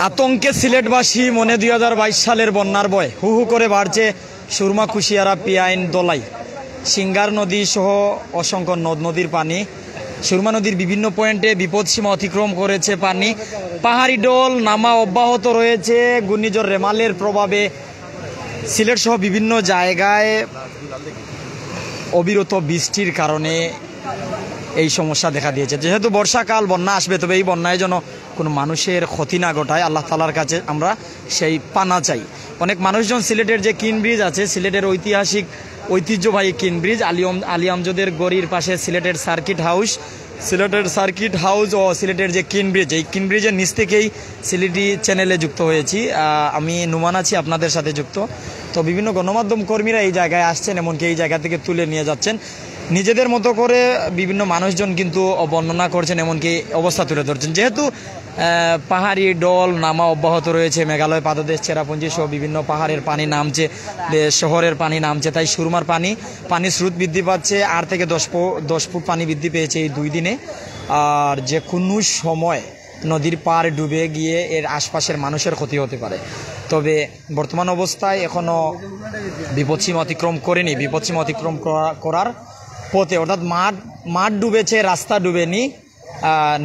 আতঙ্কে সিলেটবাসী মনে 2022 সালের বন্যার ভয় হু হু করে বাড়ছে সুরমা, কুশিয়ারা, পিয়াইন, দোলাই, সিঙ্গার নদী সহ অসংখ্য নদ নদীর পানি। সুরমা নদীর বিভিন্ন পয়েন্টে বিপদসীমা অতিক্রম করেছে পানি। পাহাড়ি ঢল নামা অব্যাহত রয়েছে। ঘূর্ণিঝড় রেমালের প্রভাবে সিলেট সহ বিভিন্ন জায়গায় অবিরত বৃষ্টির কারণে এই সমস্যা দেখা দিয়েছে। যেহেতু বর্ষাকাল, বন্যা আসবে, তবে এই বন্যায় যেন কোনো মানুষের ক্ষতি না ঘটায়, আল্লাহ তাআলার কাছে আমরা সেই পানা চাই। অনেক মানুষজন সিলেটের যে কিন ব্রিজ আছে, সিলেটের ঐতিহাসিক ঐতিহ্যবাহী কিন ব্রিজ, আলী আমজদের গড়ির পাশে সিলেটের সার্কিট হাউস ও সিলেটের যে কিন ব্রিজ, এই কিন ব্রিজের নিচ থেকেই সিলেটি চ্যানেলে যুক্ত হয়েছি। আমি নুমান আছি আপনাদের সাথে যুক্ত। তো বিভিন্ন গণমাধ্যম কর্মীরা এই জায়গায় আসছেন, এমনকি এই জায়গা থেকে তুলে নিয়ে যাচ্ছেন নিজেদের মতো করে। বিভিন্ন মানুষজন কিন্তু বর্ণনা করছেন, এমনকি অবস্থা তুলে ধরছেন। যেহেতু পাহাড়ি ঢল নামা অব্যাহত রয়েছে, মেঘালয় পাদদেশ, চেরাপুঞ্জি সহ বিভিন্ন পাহাড়ের পানি নামছে, শহরের পানি নামছে, তাই সুরমার পানির স্রোত বৃদ্ধি পাচ্ছে। 8 থেকে 10 ফুট পানি বৃদ্ধি পেয়েছে এই 2 দিনে। আর যে কোনো সময় নদীর পার ডুবে গিয়ে এর আশপাশের মানুষের ক্ষতি হতে পারে। তবে বর্তমান অবস্থায় এখনও বিপদসীমা অতিক্রম করেনি। বিপদসীমা অতিক্রম করার পথে, অর্থাৎ মাঠ ডুবেছে, রাস্তা ডুবেনি।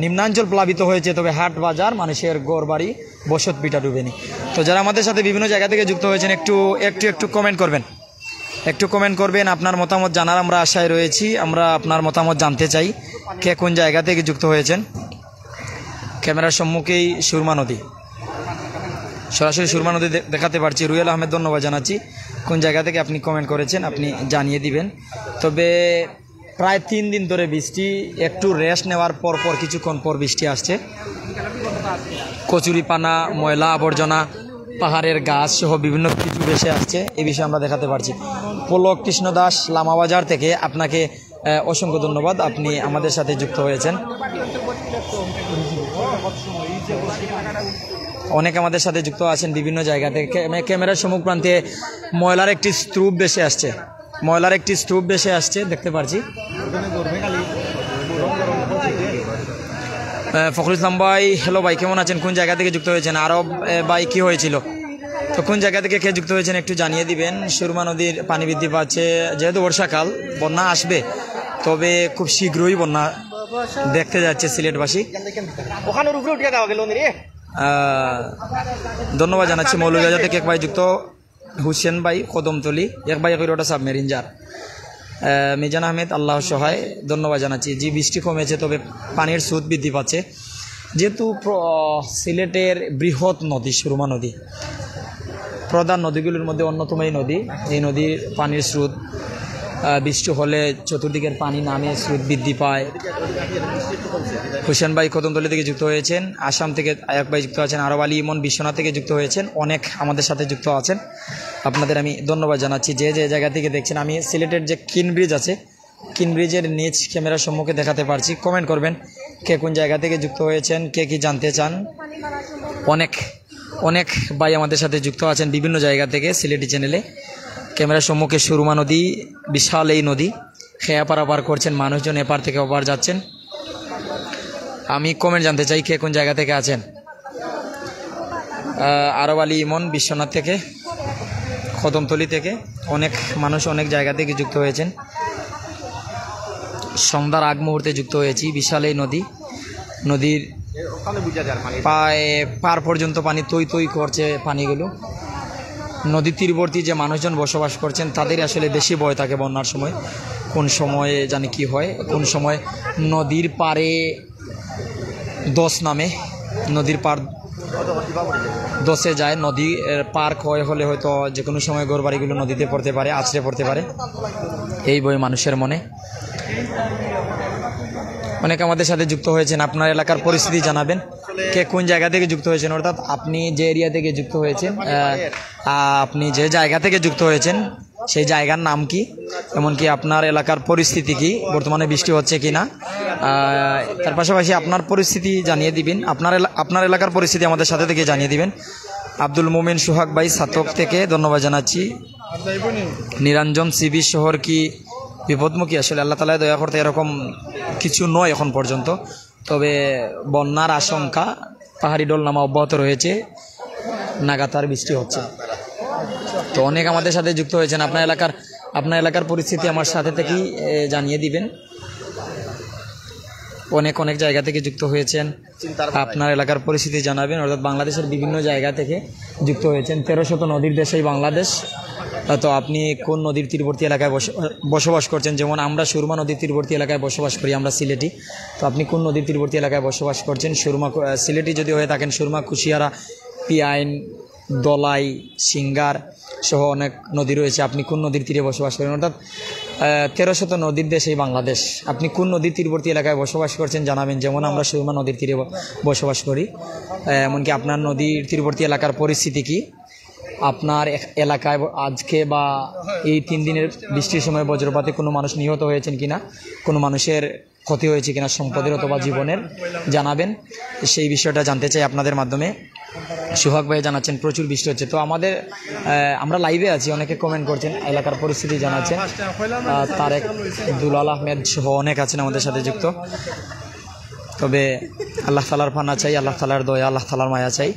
নিম্নাঞ্চল প্লাবিত হয়েছে, তবে হাট বাজার, মানুষের ঘর বাড়ি, বসত ভিটা ডুবেনি। তো যারা আমাদের সাথে বিভিন্ন জায়গা থেকে যুক্ত হয়েছেন, একটু কমেন্ট করবেন। আপনার মতামত জানার আমরা আশায় রয়েছি। আমরা আপনার মতামত জানতে চাই, কে কোন জায়গা থেকে যুক্ত হয়েছেন। ক্যামেরার সম্মুখেই সুরমা নদী, সরাসরি সুরমা নদী দেখাতে পারছি। রুয়েল আহমেদ, ধন্যবাদ জানাচ্ছি। কোন জায়গা থেকে আপনি কমেন্ট করেছেন আপনি জানিয়ে দিবেন। তবে প্রায় 3 দিন ধরে বৃষ্টি, একটু রেস্ট নেওয়ার পর কিছুক্ষণ পর বৃষ্টি আসছে। কচুরিপানা, ময়লা আবর্জনা, পাহাড়ের গাছ সহ বিভিন্ন কিছু ভেসে আসছে, এই বিষয়ে আমরা দেখাতে পারছি। পলক কৃষ্ণ দাস, লামাবাজার থেকে আপনাকে অসংখ্য ধন্যবাদ, আপনি আমাদের সাথে যুক্ত হয়েছেন। অনেকে আমাদের সাথে যুক্ত আছেন বিভিন্ন জায়গা থেকে। ক্যামেরার সম্মুখ প্রান্তে ময়লার একটি স্তূপ ভেসে আসছে, দেখতে পাচ্ছি। ফখরুল ইসলাম ভাই, হ্যালো ভাই, কেমন আছেন? কোন জায়গা থেকে যুক্ত হয়েছেন? আরব ভাই, কি হয়েছিল? তো কোন জায়গা থেকে কে যুক্ত হয়েছেন একটু জানিয়ে দিবেন। সুরমা নদীর পানি বৃদ্ধি পাচ্ছে। যেহেতু বর্ষাকাল, বন্যা আসবে, তবে খুব শীঘ্রই বন্যা দেখতে যাচ্ছে সিলেটবাসী। ধন্যবাদ জানাচ্ছি। মৌলভীবাজার থেকে এক ভাই যুক্ত, হুসেন ভাই, কদমতলি, এক ভাই ওটা সাবমেরিন যার, মিজান আহমেদ, আল্লাহ সহায়, ধন্যবাদ জানাচ্ছি। জি, বৃষ্টি কমেছে, তবে পানির স্রোত বৃদ্ধি পাচ্ছে। যেহেতু সিলেটের বৃহৎ নদী সুরমা নদী, প্রধান নদীগুলির মধ্যে অন্যতম এই নদীর পানির স্রোত বৃষ্টি হলে চতুর্দিকের পানি নামে স্রোত বৃদ্ধি পায়। হুসেন ভাই কদমতলী থেকে যুক্ত হয়েছেন। আসাম থেকে এক ভাই যুক্ত আছেন। আরব আলী ইমন বিশ্বনাথ থেকে যুক্ত হয়েছেন। অনেক আমাদের সাথে যুক্ত আছেন, আপনাদের আমি ধন্যবাদ জানাচ্ছি যে জায়গা থেকে দেখছেন। আমি সিলেটের যে কিন ব্রিজ আছে, কিন ব্রিজের নিচ ক্যামেরার সম্মুখে দেখাতে পারছি। কমেন্ট করবেন কে কোন জায়গা থেকে যুক্ত হয়েছেন, কে কি জানতে চান। অনেক ভাই আমাদের সাথে যুক্ত আছেন বিভিন্ন জায়গা থেকে সিলেটি চ্যানেলে। ক্যামেরার সম্মুখে সুরমা নদী, বিশাল এই নদী, খেয়া পারাপার করছেন মানুষজন, এপার থেকে ওপার যাচ্ছেন। আমি কমেন্ট জানতে চাই কে কোন জায়গা থেকে আছেন। আরব আলী ইমন বিশ্বনাথ থেকে, কদমতলী থেকে, অনেক মানুষ অনেক জায়গা থেকে যুক্ত হয়েছেন। সন্ধ্যার আগ মুহূর্তে যুক্ত হয়েছি। বিশাল এই নদীর পার পর্যন্ত পানি তৈ করছে পানিগুলো। নদীর তীরবর্তী যে মানুষজন বসবাস করছেন, তাদের আসলে বেশি ভয় থাকে বন্যার সময়। কোন সময়ে জানি কি হয়, কোন সময় নদীর পারে দোষ নামে, নদীর পার দোষে যায়, নদী পার ক্ষয় হলে হয়তো যে কোনো সময় ঘরবাড়িগুলো নদীতে পড়তে পারে, আছড়ে পড়তে পারে, এই ভয় মানুষের মনে। অনেকে আমাদের সাথে যুক্ত হয়েছেন। আপনার এলাকার পরিস্থিতি জানাবেন, কে কোন জায়গা থেকে যুক্ত হয়েছেন, অর্থাৎ আপনি যে এরিয়া থেকে যুক্ত হয়েছেন, আপনি যে জায়গা থেকে যুক্ত হয়েছেন সেই জায়গার নাম কি, এমনকি আপনার এলাকার পরিস্থিতি কি, বর্তমানে বৃষ্টি হচ্ছে কি না, তার পাশাপাশি আপনার পরিস্থিতি জানিয়ে দিবেন। আপনার এলাকার পরিস্থিতি আমাদের সাথে থেকে জানিয়ে দিবেন। আব্দুল মোমেন সোহাগ ভাই সাতক থেকে ধন্যবাদ জানাচ্ছি। নিরঞ্জন সিবি, শহর কি বিপদমুখী? আসলে আল্লাহ তাআলা দয়া করতে এরকম কিছু নয় এখন পর্যন্ত, তবে বন্যার আশঙ্কা পাহাড়ি ডোল নামা অব্যাহত রয়েছে, নাগাতার বৃষ্টি হচ্ছে। তো অনেক আমাদের সাথে যুক্ত হয়েছেন। আপনার এলাকার পরিস্থিতি আমার সাথে থেকেই জানিয়ে দিবেন। অনেক জায়গা থেকে যুক্ত হয়েছেন, আপনার এলাকার পরিস্থিতি জানাবেন। অর্থাৎ বাংলাদেশের বিভিন্ন জায়গা থেকে যুক্ত হয়েছেন। 13শত নদীর দেশেই বাংলাদেশ। তো আপনি কোন নদীর তীরবর্তী এলাকায় বসবাস করছেন? যেমন আমরা সুরমা নদীর তীরবর্তী এলাকায় বসবাস করি, আমরা সিলেটি। তো আপনি কোন নদীর তীরবর্তী এলাকায় বসবাস করছেন? সিলেটি যদি হয়ে থাকেন, সুরমা, কুশিয়ারা, পিয়াইন, দলাই, সিঙ্গার সহ অনেক নদী রয়েছে। আপনি কোন নদীর তীরে বসবাস করেন? অর্থাৎ 13শত নদীর দেশ এই বাংলাদেশ। আপনি কোন নদীর তীরবর্তী এলাকায় বসবাস করছেন জানাবেন। যেমন আমরা সুরমা নদীর তীরে বসবাস করি। এমনকি আপনার নদীর তীরবর্তী এলাকার পরিস্থিতি কি? আপনার এলাকায় আজকে বা এই 3 দিনের বৃষ্টির সময় বজ্রপাতে কোনো মানুষ নিহত হয়েছেন কিনা, কোনো মানুষের ক্ষতি হয়েছে কিনা সম্পদের অথবা জীবনের, জানাবেন। সেই বিষয়টা জানতে চাই আপনাদের মাধ্যমে। সোহাগ ভাই জানাচ্ছেন প্রচুর বৃষ্টি হচ্ছে। তো আমরা লাইভে আছি, অনেকে কমেন্ট করছেন, এলাকার পরিস্থিতি জানাচ্ছেন। তারেক, দুলাল আহমেদ সহ অনেক আছেন আমাদের সাথে যুক্ত। তবে আল্লাহ তাআলার ফানা চাই, আল্লাহ তাআলার দয়া, আল্লাহ তাআলার মায়া চাই।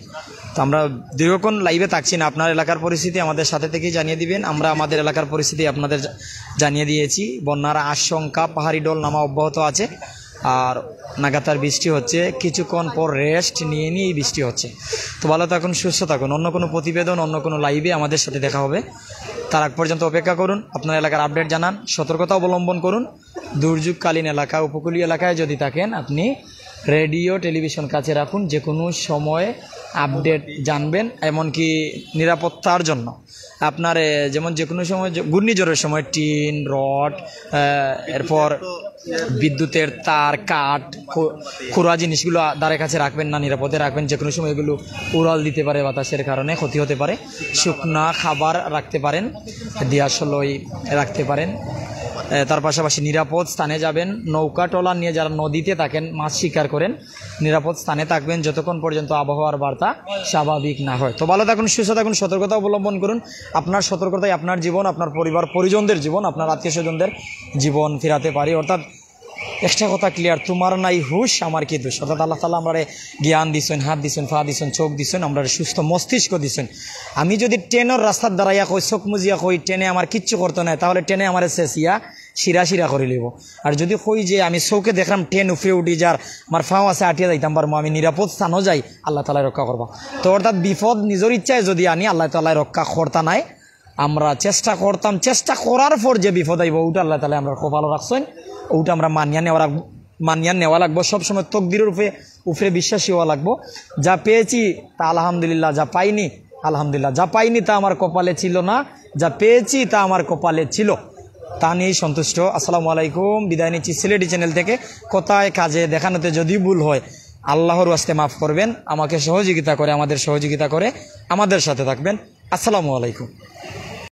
তো আমরা দীর্ঘক্ষণ লাইভে থাকছি না, আপনার এলাকার পরিস্থিতি আমাদের সাথে থেকেই জানিয়ে দিবেন। আমরা আমাদের এলাকার পরিস্থিতি আপনাদের জানিয়ে দিয়েছি। বন্যার আশঙ্কা, পাহাড়ি ডোল নামা অব্যাহত আছে, আর নাগাতার বৃষ্টি হচ্ছে। কিছুক্ষণ পর রেস্ট নিয়েই বৃষ্টি হচ্ছে। তো ভালো থাকুন, সুস্থ থাকুন। অন্য কোনো প্রতিবেদন, অন্য কোনো লাইভে আমাদের সাথে দেখা হবে। তার আগ পর্যন্ত অপেক্ষা করুন। আপনার এলাকার আপডেট জানান, সতর্কতা অবলম্বন করুন। দুর্যোগকালীন এলাকা, উপকূলীয় এলাকায় যদি থাকেন, আপনি রেডিও, টেলিভিশন কাছে রাখুন। যে কোনো সময়ে আপডেট জানবেন। এমনকি নিরাপত্তার জন্য আপনার যেমন যে কোনো সময় ঘূর্ণিঝড়ের সময় টিন, রড, এরপর বিদ্যুতের তার, কাঠ, খোঁড়া জিনিসগুলো দ্বারের কাছে রাখবেন না, নিরাপদে রাখবেন। যে কোনো সময় এগুলো উড়াল দিতে পারে, বাতাসের কারণে ক্ষতি হতে পারে। শুকনা খাবার রাখতে পারেন, দিয়াশলই রাখতে পারেন। তার পাশাপাশি নিরাপদ স্থানে যাবেন। নৌকা ট্রলার নিয়ে যারা নদীতে থাকেন, মাছ শিকার করেন, নিরাপদ স্থানে থাকবেন যতক্ষণ পর্যন্ত আবহাওয়ার বার্তা স্বাভাবিক না হয়। তো ভালো থাকুন, সুস্থ থাকুন, সতর্কতা অবলম্বন করুন। আপনার সতর্কতায় আপনার জীবন, আপনার পরিবার পরিজনদের জীবন, আপনার আত্মীয় স্বজনদের জীবন ফেরাতে পারি। অর্থাৎ একটা কথা ক্লিয়ার, তোমার নাই হুশ, আমার কি দোষ। অর্থাৎ আল্লাহ তাআলা আমরা জ্ঞান দিচ্ছেন, হাত দিচ্ছেন, পা দিচ্ছেন, চোখ দিচ্ছেন, আমরা সুস্থ মস্তিষ্ক দিচ্ছেন। আমি যদি ট্রেনের রাস্তার দাঁড়াইয়া কই, চোখ মুজিয়া কই ট্রেনে আমার কিচ্ছু করতে নাই, তাহলে ট্রেনে আমার শেষিয়া শিরা করে লিব। আর যদি কই যে আমি চৌকে দেখলাম ট্রেন উপরে উঠি, যার আমার ফাও আছে আটিয়া যাইতাম পারবো, আমি নিরাপদ স্থানও যাই, আল্লাহ তাআলা রক্ষা করবা। তো অর্থাৎ বিপদ নিজের ইচ্ছায় যদি আনি, আল্লাহ তাআলা রক্ষা করতা নাই। আমরা চেষ্টা করতাম, চেষ্টা করার পর যে বিপদ আইব, ওটা আল্লাহ তাআলা আমরা খুব ভালো রাখছেন। ওটা আমরা মানিয়া নেওয়া লাগবো। সবসময় তকদিরের উপরে বিশ্বাসী হওয়া লাগবো। যা পেয়েছি তা আলহামদুলিল্লাহ, যা পাইনি আলহামদুলিল্লাহ। যা পাইনি তা আমার কপালে ছিল না, যা পেয়েছি তা আমার কপালে ছিল, তা নিয়েই সন্তুষ্ট। আসসালামু আলাইকুম। বিদায় নিচ্ছি সিলেটি চ্যানেল থেকে। কথায় কাজে দেখানোতে যদি ভুল হয়, আল্লাহর ওয়াস্তে মাফ করবেন। আমাকে সহযোগিতা করে, আমাদের সহযোগিতা করে আমাদের সাথে থাকবেন। আসসালামু আলাইকুম।